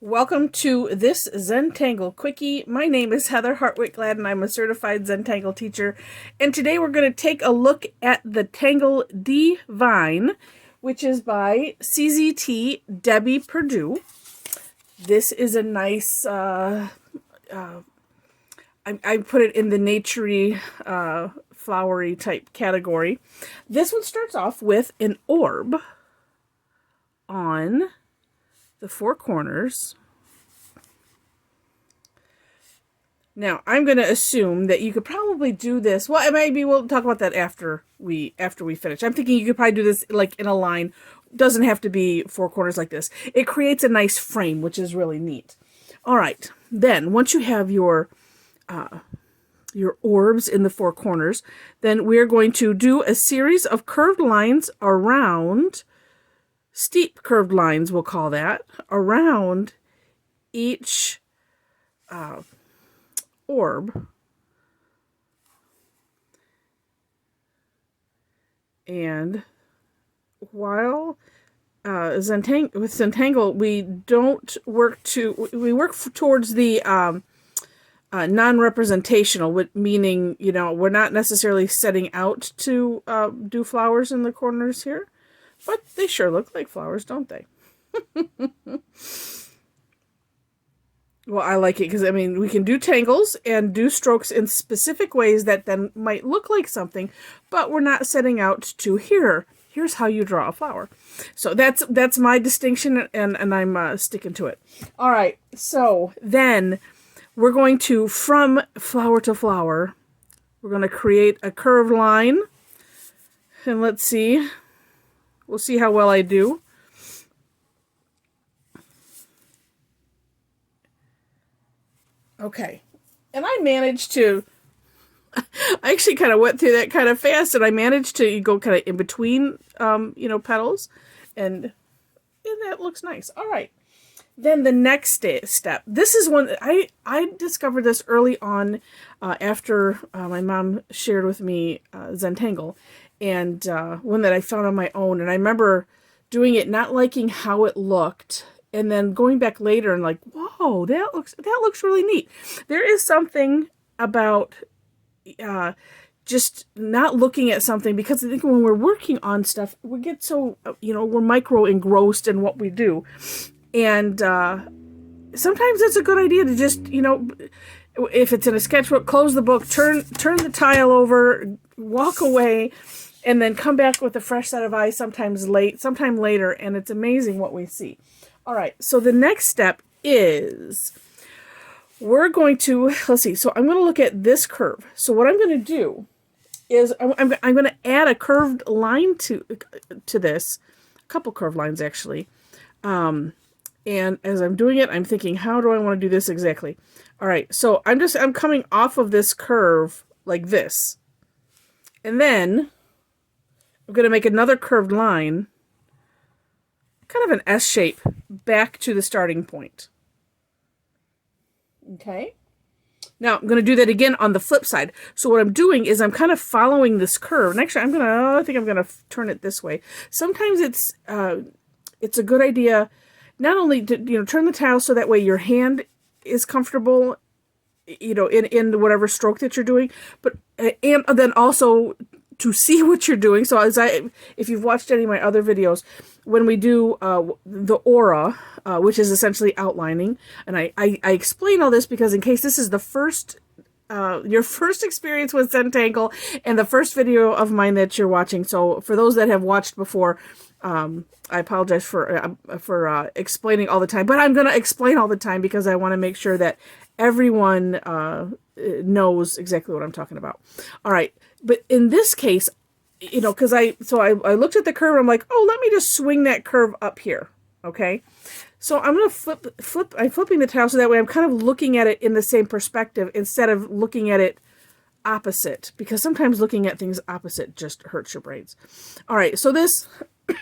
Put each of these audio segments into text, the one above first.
Welcome to this Zentangle Quickie. My name is Heather Hartwick Gladden. I'm a Certified Zentangle Teacher. And today we're going to take a look at the Tangle Divine, which is by CZT Debbie Perdue. This is a nice, I put it in the naturey, flowery type category. This one starts off with an orb on the four corners. Now, I'm going to assume that you could probably do this. Well, maybe we'll talk about that after we finish. I'm thinking you could probably do this like in a line. Doesn't have to be four corners like this. It creates a nice frame, which is really neat. All right. Then, once you have your orbs in the four corners, then we're going to do a series of curved lines around, steep curved lines, we'll call that, around each orb. And while with Zentangle, we work towards the non-representational, meaning, we're not necessarily setting out to do flowers in the corners here. But they sure look like flowers, don't they? Well, I like it because, we can do tangles and do strokes in specific ways that then might look like something, but we're not setting out to here's how you draw a flower. So that's my distinction, and I'm sticking to it. All right, so then we're going to, from flower to flower, we're going to create a curved line. And let's see. We'll see how well I do. Okay. And I managed to, I actually kind of went through that kind of fast, and I managed to go kind of in between, petals, and that looks nice. All right. Then the next step. This is one, I discovered this early on after my mom shared with me Zentangle. And one that I found on my own. And I remember doing it, not liking how it looked, and then going back later and like, whoa, that looks really neat. There is something about just not looking at something, because I think when we're working on stuff, we get so, we're micro engrossed in what we do. And sometimes it's a good idea to just, if it's in a sketchbook, close the book, turn the tile over, walk away, and then come back with a fresh set of eyes sometime later, and it's amazing what we see. All right, so the next step is we're going to, let's see, so I'm going to look at this curve. So what I'm going to do is I'm going to add a curved line to this, a couple curved lines actually. And as I'm doing it, I'm thinking, how do I want to do this exactly? All right, so I'm coming off of this curve like this. And then I'm going to make another curved line, kind of an S shape, back to the starting point. Okay? Now, I'm going to do that again on the flip side. So what I'm doing is I'm kind of following this curve. And actually, I think I'm going to turn it this way. Sometimes it's a good idea not only to, turn the tile so that way your hand is comfortable, in whatever stroke that you're doing, but, and then also to see what you're doing. So if you've watched any of my other videos, when we do the aura, which is essentially outlining, and I explain all this because in case this is the first, your first experience with Zentangle and the first video of mine that you're watching. So for those that have watched before, I apologize for explaining all the time, but I'm going to explain all the time because I want to make sure that everyone knows exactly what I'm talking about. All right. But in this case, because I looked at the curve, I'm like, oh, let me just swing that curve up here. Okay. So I'm going to I'm flipping the tile so that way I'm kind of looking at it in the same perspective instead of looking at it opposite, because sometimes looking at things opposite just hurts your brains. All right. So this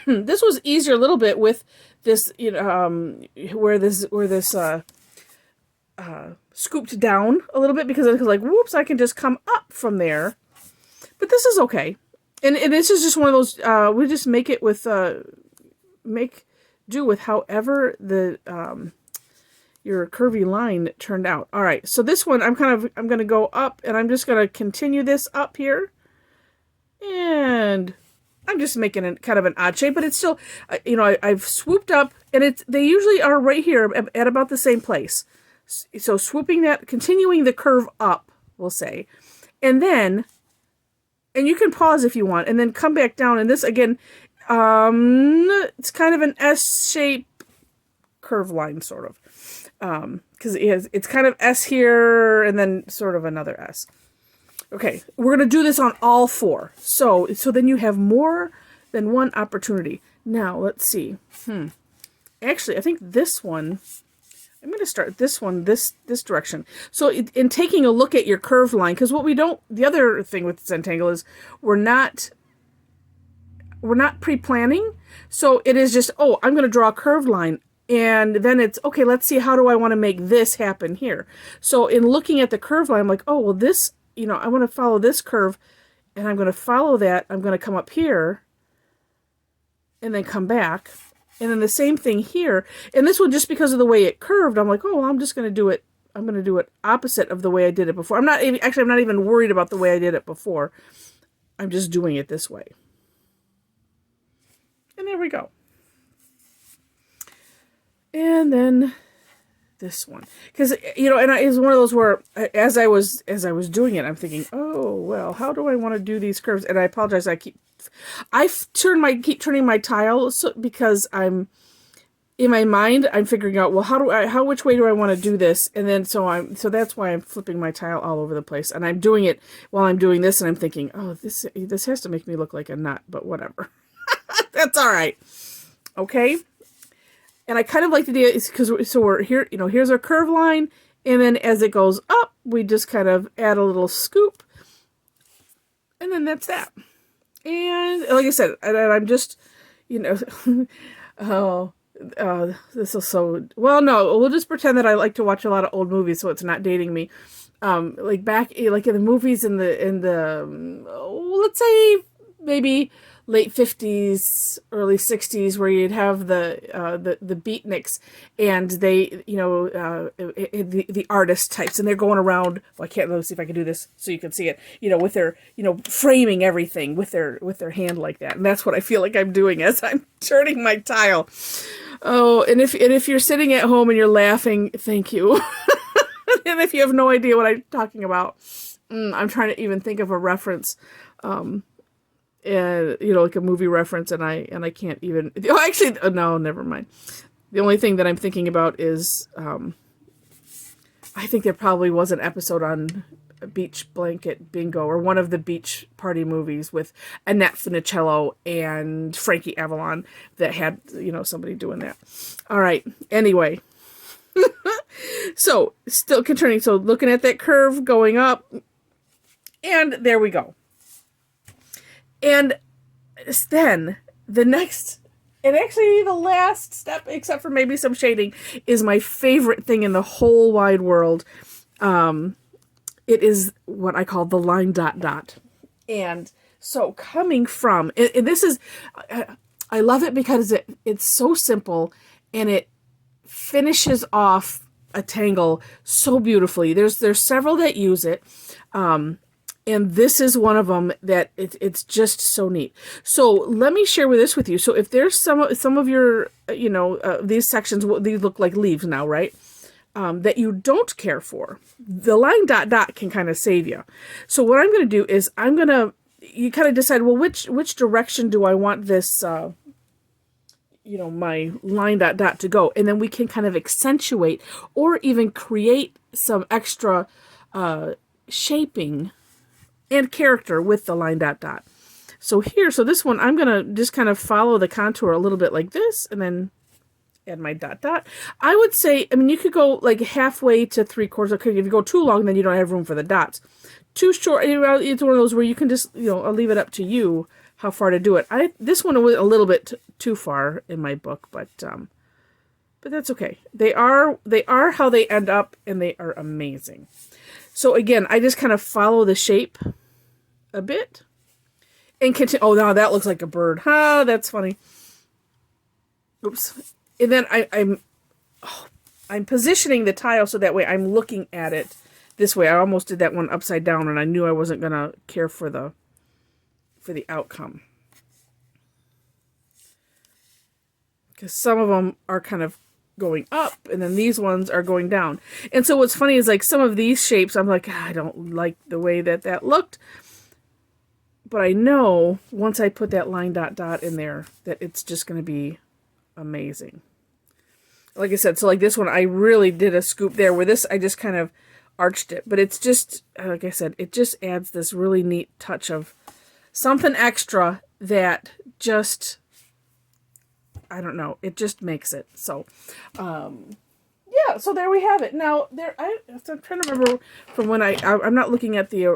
was easier a little bit with this, where this scooped down a little bit, because I was like, whoops, I can just come up from there. But this is okay. And this is just one of those, we just make it with, make do with however the your curvy line turned out. All right, so this one I'm going to go up, and I'm just going to continue this up here. And I'm just making it kind of an odd shape, but it's still, you know, I've swooped up, and they usually are right here at about the same place. So swooping that, continuing the curve up, we'll say. And then, and you can pause if you want, and then come back down. And this, again, it's kind of an S-shape curve line, sort of. Because it's kind of S here, and then sort of another S. Okay, we're going to do this on all four. So then you have more than one opportunity. Now, let's see. Actually, I think this one, I'm going to start this one, this direction. So in taking a look at your curved line, because what we don't, the other thing with Zentangle is we're not pre-planning. So it is just, oh, I'm going to draw a curved line. And then it's, okay, let's see, how do I want to make this happen here? So in looking at the curved line, I'm like, oh, well, this, you know, I want to follow this curve, and I'm going to follow that. I'm going to come up here and then come back. And then the same thing here. And this one, just because of the way it curved, I'm like, oh, well, I'm just going to do it. I'm going to do it opposite of the way I did it before. I'm not even worried about the way I did it before. I'm just doing it this way. And there we go. And then this one, because, you know, and it's one of those where as I was doing it, I'm thinking, oh, well, how do I want to do these curves? And I apologize. I keep turning my tile, because I'm in my mind, I'm figuring out, well, which way do I want to do this? And then, so that's why I'm flipping my tile all over the place, and I'm doing it while I'm doing this, and I'm thinking, oh, this has to make me look like a nut, but whatever. That's all right. Okay. And I kind of like the idea, because so we're here, you know, here's our curve line, and then as it goes up, we just kind of add a little scoop, and then that's that. And like I said, and I'm just, you know, this is so, well, no, we'll just pretend that I like to watch a lot of old movies, so it's not dating me. Like back, like in the movies in the let's say maybe late 50s, early 60s, where you'd have the beatniks, and they, you know, the artist types, and they're going around, well, let's see if I can do this so you can see it, you know, with their, you know, framing everything with their hand like that. And that's what I feel like I'm doing as I'm turning my tile. Oh, and if you're sitting at home and you're laughing, thank you. And if you have no idea what I'm talking about, I'm trying to even think of a reference, and, you know, like a movie reference, and I can't even, oh, actually, no, never mind. The only thing that I'm thinking about is, I think there probably was an episode on Beach Blanket Bingo, or one of the beach party movies with Annette Funicello and Frankie Avalon, that had, you know, somebody doing that. All right. Anyway. So still continuing. So looking at that curve going up, and there we go. And then the next, and actually the last step, except for maybe some shading, is my favorite thing in the whole wide world. It is what I call the line dot dot. And so coming from, and this is, I love it because it's so simple, and it finishes off a tangle so beautifully. There's several that use it. And this is one of them that it's just so neat. So let me share this with you. So if there's some of your, you know, these sections, these look like leaves now, right? That you don't care for, the line dot dot can kind of save you. So what I'm going to do is you kind of decide, well, which direction do I want this, you know, my line dot dot to go? And then we can kind of accentuate or even create some extra shaping and character with the line dot dot. So this one, I'm going to just kind of follow the contour a little bit like this, and then add my dot dot. I would say, I mean, you could go like halfway to 3/4. Okay, if you go too long, then you don't have room for the dots. Too short, it's one of those where you can just, you know, I'll leave it up to you how far to do it. This one was a little bit too far in my book, but that's okay. They are how they end up, and they are amazing. So again, I just kind of follow the shape a bit and continue. Oh, now that looks like a bird. That's funny. Oops. And then I I'm positioning the tile so that way I'm looking at it this way. I almost did that one upside down, and I knew I wasn't going to care for the outcome. Because some of them are kind of going up, and then these ones are going down. And so what's funny is, like, some of these shapes, I'm like, I don't like the way that looked. But I know once I put that line dot dot in there that it's just going to be amazing. Like I said, so like this one, I really did a scoop there, where this, I just kind of arched it. But it's just, like I said, it just adds this really neat touch of something extra that just, I don't know, it just makes it. So, yeah, so there we have it. Now, I'm trying to remember from when I'm not looking at the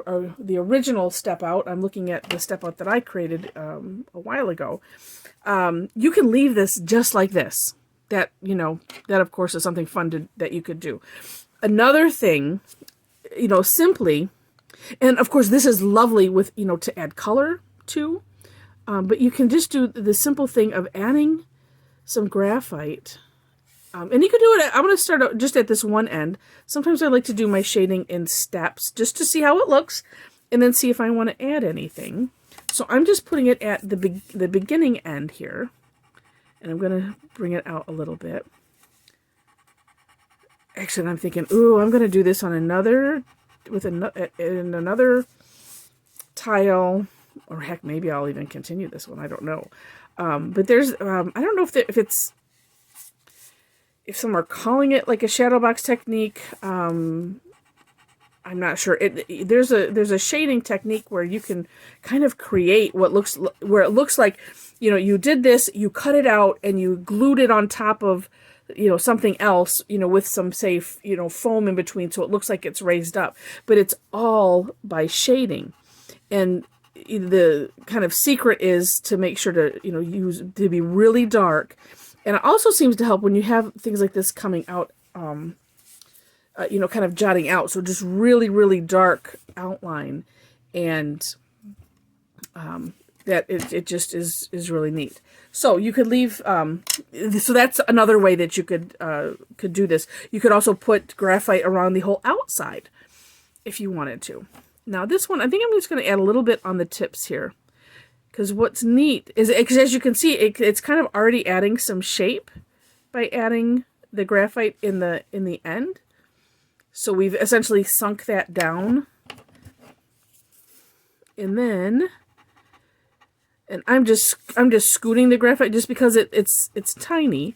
original step out. I'm looking at the step out that I created a while ago. You can leave this just like this. That, you know, that of course is something fun that you could do. Another thing, you know, simply, and of course this is lovely with, you know, to add color to, but you can just do the simple thing of adding some graphite. And you could do it, I'm going to start out just at this one end. Sometimes I like to do my shading in steps just to see how it looks, and then see if I want to add anything. So I'm just putting it at the beginning end here. And I'm going to bring it out a little bit. Actually, I'm thinking, ooh, I'm going to do this on another tile. Or heck, maybe I'll even continue this one. I don't know. But there's, I don't know if some are calling it like a shadow box technique. I'm not sure. There's a shading technique where you can kind of create where it looks like, you know, you did this, you cut it out, and you glued it on top of, you know, something else, you know, with some, say, you know, foam in between, so it looks like it's raised up. But it's all by shading. And the kind of secret is to make sure to, you know, to be really dark. And it also seems to help when you have things like this coming out, you know, kind of jotting out. So just really, really dark outline. And that it just is really neat. So you could leave, so that's another way that you could do this. You could also put graphite around the whole outside if you wanted to. Now this one, I think I'm just going to add a little bit on the tips here. Because what's neat is, as you can see, it's kind of already adding some shape by adding the graphite in the end. So we've essentially sunk that down. And then, and I'm just scooting the graphite just because it's tiny.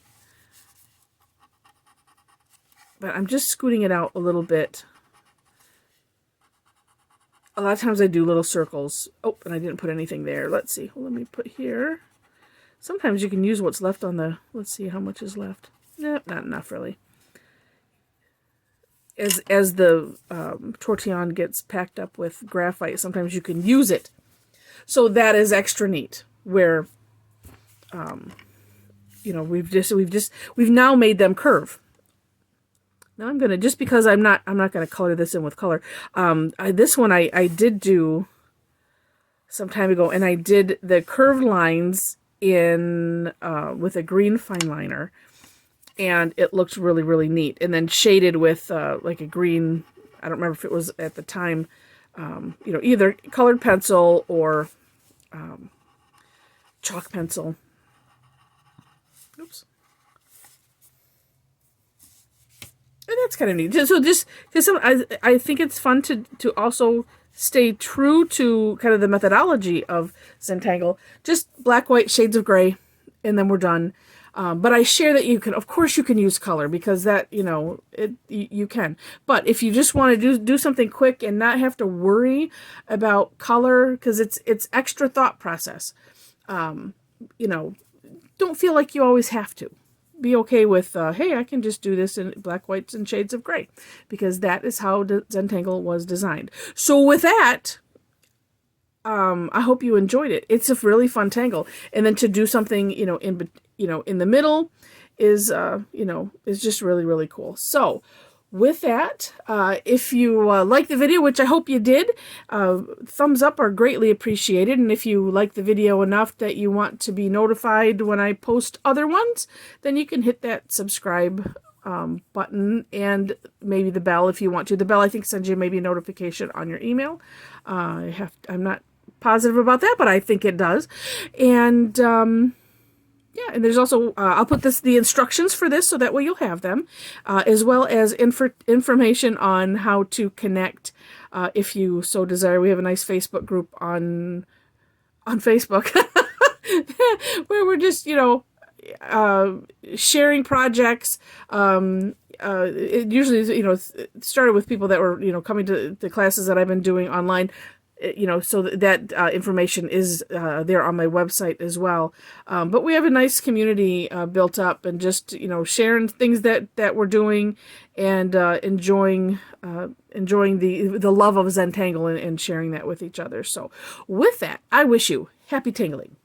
But I'm just scooting it out a little bit. A lot of times I do little circles. Oh, and I didn't put anything there. Let's see. Well, let me put here. Sometimes you can use what's left on the... Let's see how much is left. Nope, not enough, really. As the tortillon gets packed up with graphite, sometimes you can use it. So that is extra neat. Where, you know, we've now made them curve. Now I'm gonna, just because I'm not gonna color this in with color. This one I did do some time ago, and I did the curved lines in with a green fine liner, and it looked really, really neat. And then shaded with like a green, I don't remember if it was at the time, you know, either colored pencil or chalk pencil. Oops. And that's kind of neat. So just because I think it's fun to also stay true to kind of the methodology of Zentangle. Just black, white, shades of gray, and then we're done. But I share that you can, of course, you can use color, because that, you know, you can. But if you just want to do something quick and not have to worry about color, because it's extra thought process. You know, don't feel like you always have to. Be okay with, hey, I can just do this in black, whites, and shades of gray, because that is how Zentangle was designed. So with that, I hope you enjoyed it. It's a really fun tangle, and then to do something, you know, in the middle is, you know, is just really, really cool. So with that, if you like the video, which I hope you did, thumbs up are greatly appreciated. And if you like the video enough that you want to be notified when I post other ones, then you can hit that subscribe button and maybe the bell if you want to. The bell, I think, sends you maybe a notification on your email. I'm not positive about that, but I think it does. And yeah, and there's also, I'll put the instructions for this so that way you'll have them, as well as information on how to connect if you so desire. We have a nice Facebook group on Facebook where we're just, sharing projects. It usually is, started with people that were, coming to the classes that I've been doing online, so that information is there on my website as well. But we have a nice community built up, and just, sharing things that we're doing, and enjoying the love of Zentangle, and sharing that with each other. So with that, I wish you happy tangling.